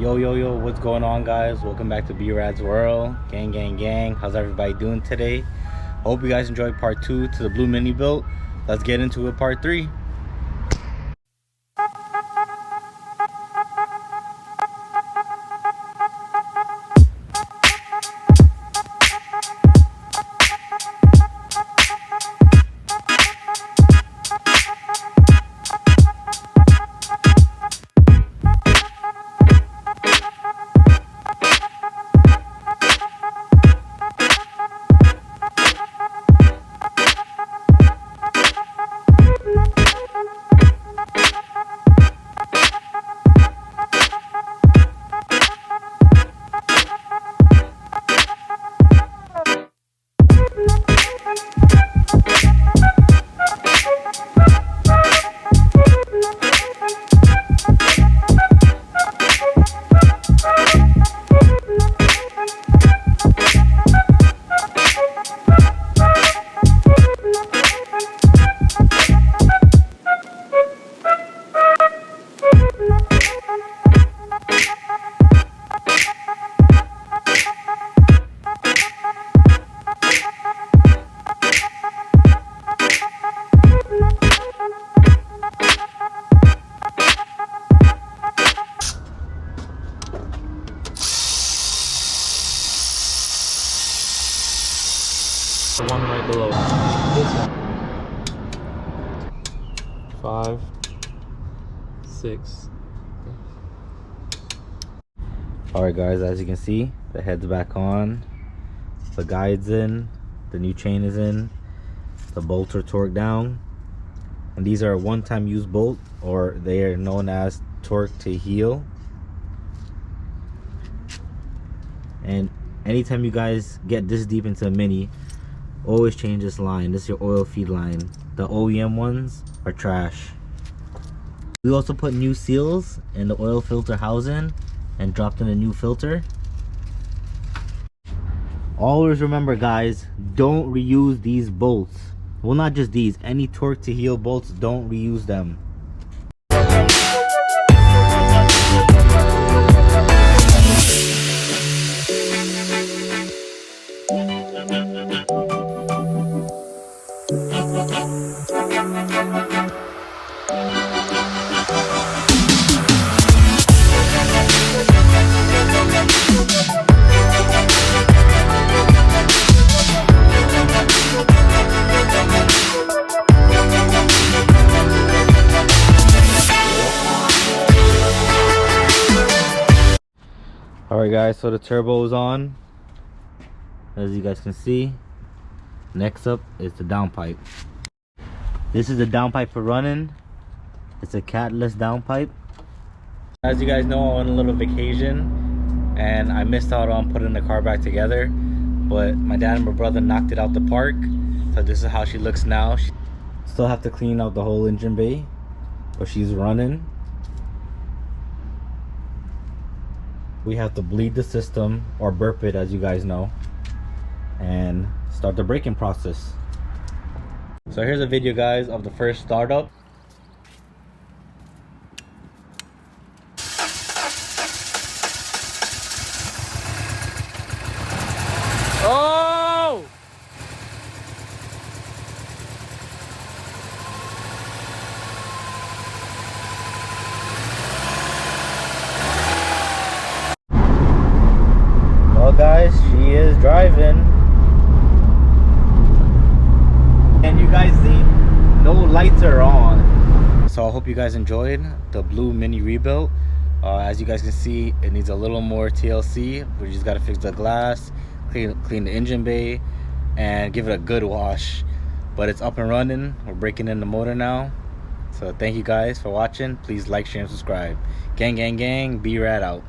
Yo, what's going on, guys? Welcome back to B-Rad's world. Gang. How's everybody doing today? Hope you guys enjoyed part 2 to the blue mini build. Let's get into it, part 3. The one right below. This one. 5, 6. Alright, guys, as you can see, the head's back on. The guide's in. The new chain is in. The bolts are torqued down. And these are a one-time use bolt, or they are known as torque to heel. And anytime you guys get this deep into a mini, always change this line. This is your oil feed line. The OEM ones are trash. We also put new seals in the oil filter housing and dropped in a new filter. Always remember, guys, don't reuse these bolts. Well, not just these, any torque to heel bolts, don't reuse them. Alright, guys, so the turbo is on, as you guys can see. Next up is the downpipe. This is the downpipe for running. It's a catless downpipe. As you guys know, I went on a little vacation and I missed out on putting the car back together, but my dad and my brother knocked it out the park. So this is how she looks now. She still have to clean out the whole engine bay, but she's running. We have to bleed the system, or burp it, as you guys know, and start the braking process. So here's a video, guys, of the first startup. Oh! Well, guys, she is driving. And you guys see, no lights are on. So I hope you guys enjoyed the blue mini rebuild. As you guys can see, it needs a little more TLC. We just got to fix the glass, clean the engine bay, and give it a good wash. But it's up and running. We're breaking in the motor now. So thank you guys for watching. Please like, share, and subscribe. Gang, B-Rad out.